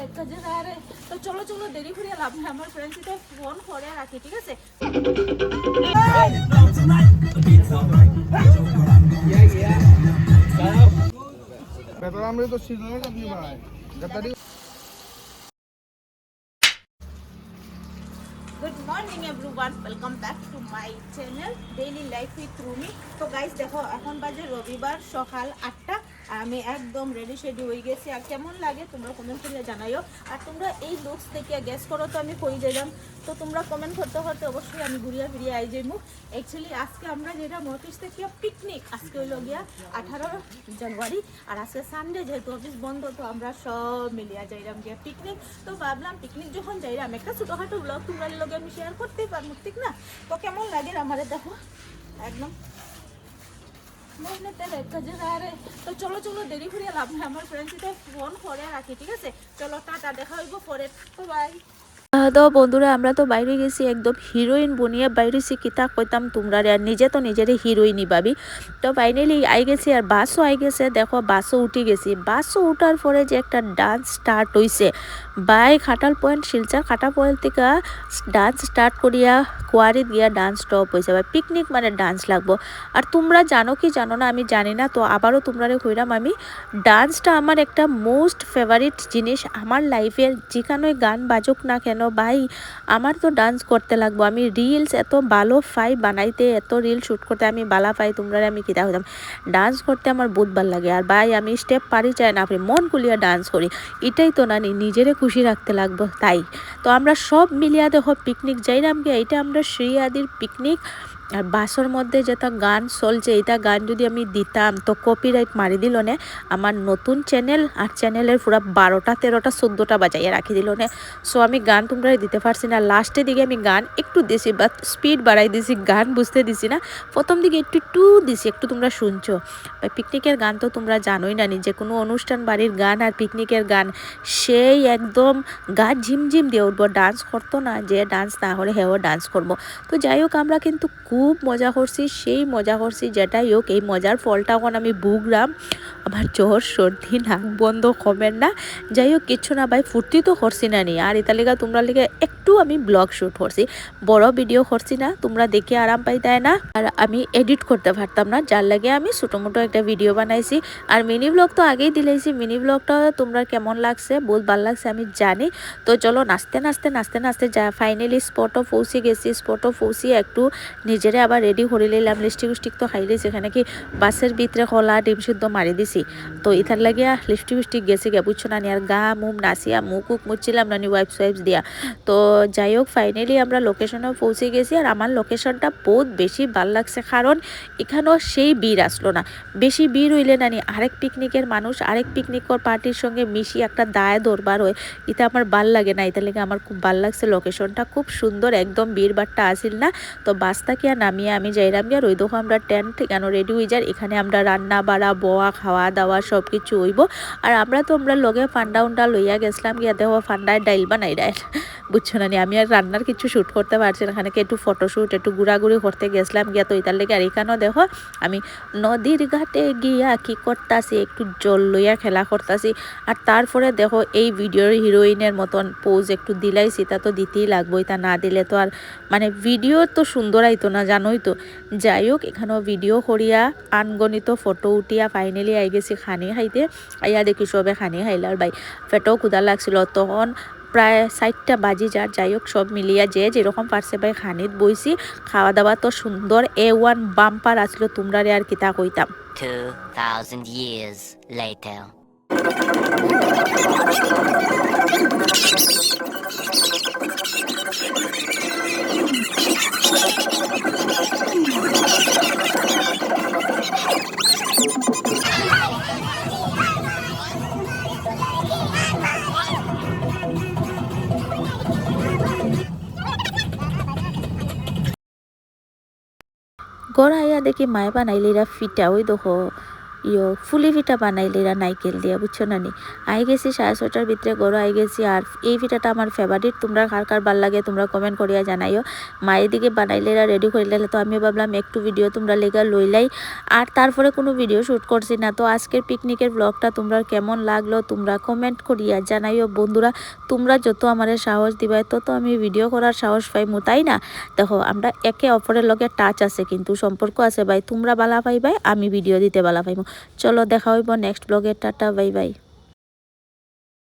এক কাজে আরে তো চলো চলো দেরি করে লাভ নেই আমার ফ্রেন্ডসিতে ফোন করে রাখি ঠিক আছে ভেতরে তো সিজনে আপনি ভাই গাদারি good morning everyone welcome back to my channel daily life with Rumi. তো গাইস দেখো এখন বাজে রবিবার সকাল 8টা আমি একদম রেডি শেডি হয়ে গেছি। আর কেমন লাগে তোমরা কমেন্ট করে জানাইও। আর তোমরা এই লুকস থেকে গেস করো তো আমি কই যাইলাম, তো তোমরা কমেন্ট করতে করতে অবশ্যই আমি ঘুরিয়া ফিরিয়ে আই যাইমু। অ্যাকচুয়ালি আজকে আমরা যেটা অফিস থেকে পিকনিক, আজকে হইল গিয়া 18 জানুয়ারি আর আজকে সানডে, যেহেতু অফিস বন্ধ তো আমরা সব মিলিয়া যাইলাম গিয়া পিকনিক। তো ভাবলাম পিকনিক যখন যাইলাম একটা ছোটোখাটো ব্লগ তোমরা লগে আমি শেয়ার করতেই পারবো ঠিক না। তো কেমন লাগে আমারে দেখো একদম তো চলো চলো দেরি করে লাভ নেই আমার ফ্রেন্ডসিতে ফোন করে রাখি ঠিক আছে। চলো টাটা, দেখা হইব পরে, বাই। তো বন্ধুরা আমরা তো বাইরে গেছি একদম হিরোইন বনিয়ে বাইরেছি কিতা কইতাম তোমরা আর নিজে তো নিজেরই হিরোইনই ভাবি। তো ফাইনালি আই গেছি আর বাসও আই গেছে, দেখো বাসও উঠে গেছি। বাসও উঠার পরে যে একটা ডান্স স্টার্ট হইছে বাই খাটাল পয়েন্ট শিলচর খাটা পয়েন্ট থেকে ডান্স স্টার্ট করিয়া কোয়ারিত গিয়া ডান্স স্টপ হয়েছে। ভাই পিকনিক মানে ডান্স লাগবো। আর তোমরা জানো কি জানো না আমি জানি না, তো আবারও তোমরা কইরাম আমি ডান্সটা আমার একটা মোস্ট ফেভারিট জিনিস আমার লাইফের। যেখানে গান বাজুক না কেন ভাই আমার তো ডান্স করতে লাগবো। আমি রিলস এত ভালো পাই বানাইতে, এত রিল শ্যুট করতে আমি বালা পাই। তোমরা আমি কিতা হইতাম ডান্স করতে আমার বহুত ভাল লাগে। আর ভাই আমি স্টেপ পারি চাই না আপনি মন খুলিয়া ডান্স করি, এটাই তো না নিজেরে খুশি রাখতে লাগবো। তাই তো আমরা সব মিলিয়া দেখো পিকনিক যাইলাম গিয়ে, এটা আমরা শ্রী আদির পিকনিক। আর বাসর মধ্যে যেটা গান চলছে এটা গান যদি আমি দিতাম তো কপিরাইট মারি দিল নে আমার নতুন চ্যানেল। আর চ্যানেলের পুরো 12টা 13টা 14টা বাজাইয়া রাখি দিল নে। সো আমি গান তোমরা দিতে পারছি না। লাস্টের দিকে আমি গান একটু দিছি বাট স্পিড বাড়াই দিছি, গান বুঝতে দিছি না। প্রথম দিকে একটু দিছি, একটু তোমরা শুনছো। পিকনিকের গান তো তোমরা জানোই না, যে কোনো অনুষ্ঠান বাড়ির গান আর পিকনিকের গান সেই একদম গা ঝিমঝিম দিয়ে উঠবো। ডান্স করতো না, যে ডান্স না করে হেও ডান্স করবো। তো যাই হোক আমরা কিন্তু খুব মজা করছি, সেই মজা করছি যেটাই হোক। এই মজার ফলটা এখন আমি বুগলাম, আমার জ্বর সর্দি নাক বন্ধ কমেন না। যাই হোক কিচ্ছু না ভাই, ফুর্তি তো করছি না নি। আর এটা লেগে তোমরা লেগে একটু আমি ব্লগ শ্যুট করছি, বড় ভিডিও করছি না, তোমরা দেখে আরাম পাই তাই না। আর আমি এডিট করতে পারতাম না, যার লাগে আমি ছোটো মোটো একটা ভিডিও বানাইছি। আর মিনি ব্লগ তো আগেই দিলাইছি, মিনি ব্লগটা তোমরা কেমন লাগছে বহুত ভালো লাগছে আমি জানি। তো চলো নাচতে নাচতে নাচতে নাচতে যা ফাইনালি স্পটও পৌঁছে গেছি। স্পটও পৌঁছিয়ে একটু নিজেরে আবার রেডি করে নিলাম। লিপস্টিক তো খাইলে সেখানে কি বাসের ভিতরে কলা ডিম সিদ্ধ মারি দিছি। তো ইথার লাগিয়া লিপস্টিক গেছে গিয়া বুঝছো না। আর গা মুম নাচিয়া মুখ মুছছিলাম না ওয়াইপস দিয়া। তো যাই হোক ফাইনালি আমরা লোকেশনেও পৌঁছে গেছি। আর আমার লোকেশনটা বহুত বেশি ভাল লাগছে, কারণ এখানেও সেই ভিড় আসলো না। বেশি ভিড় হইলে নানি আরেক পিকনিকের মানুষ আরেক পিকনিকর পার্টির সঙ্গে মিশি একটা দায় দরবার হয়, এটা আমার ভাল লাগে না। এটা লেগে আমার খুব ভাল লাগছে, লোকেশনটা খুব সুন্দর, একদম ভিড় বাট্টা আসিল না। তো বাসটা কি নামিয়ে আমি যাইলাম গিয়া ওই দেখো আমরা টেন্ট কেন রেডি হয়ে যাই। এখানে আমরা রান্না বাড়া বোয়া খাওয়া দাওয়া সব কিছু হইব। আর আমরা লগে ফান্ডা উন্ডা লইয়া গেছিলাম গিয়া দেখো ফান্ডায় ডাইল বানাই ডাইল বুঝছো না। আমি আর রান্নার কিছু শ্যুট করতে পারছি না, এখানে একটু ফটোশ্যুট একটু ঘোরাঘুরি করতে গেছিলাম গিয়া। তো এটার লেগে আর এখানেও দেখো আমি নদীর ঘাটে গিয়া কি করতাছি একটু জল লইয়া খেলা করতাছি। আর তারপরে দেখো এই ভিডিওর হিরোইনের মতন পোজ একটু দিলাইছি, তা তো দিতেই লাগবো, এটা না দিলে তো আর মানে ভিডিও তো সুন্দর আইতো না জানোই তো। যাই হোক এখানেও ভিডিও করিয়া আনগণিত ফটো উঠিয়া ফাইনালি আই গেছি খানি খাইতে। আইয়া দেখি সবে খানি খাইলার ভাই পেটও ক্ষুধা লাগছিল তখন প্রায় 4টা বাজি যার। যাই হোক সব মিলিয়া যে যেরকম পারছে ভাই খানিত বইছি। খাওয়া দাওয়া তো সুন্দর A1 বাম্পার আসলো, তোমরা আর কিতা কইতাম। 2000 years later. ঘর আইয়া দেখি মায় বানাইলিরা ফিটা, ওই দেখো ফুলি পিঠা বানাইলেরা নাইকেল দিয়া, বুঝছো না নি। আই গেছি 6:30টার ভিতরে গরু আই গেছি। আর এই পিঠাটা আমার ফেভারিট, তোমরা কার কার ভাল লাগে তোমরা কমেন্ট করিয়া জানাইও। মায়ের দিকে বানাইলেরা রেডি করিলে, তো আমি ভাবলাম একটু ভিডিও তোমরা লেগা লইলাই, আর তারপরে কোনো ভিডিও শ্যুট করছি না। তো আজকের পিকনিকের ব্লগটা তোমরা কেমন লাগলো তোমরা কমেন্ট করিয়া জানাইও বন্ধুরা। তোমরা যত আমারে সাহস দিবাই তত আমি ভিডিও করার সাহস পাইমু, তাই না? দেখো আমরা একে অপরের লগে টাচ আছে, কিন্তু সম্পর্ক আছে ভাই। তোমরা বালা পাইবাই, আমি ভিডিও দিতে বালা পাইমু। চলো দেখা হইব নেক্সট ব্লগে। Tata, bye bye.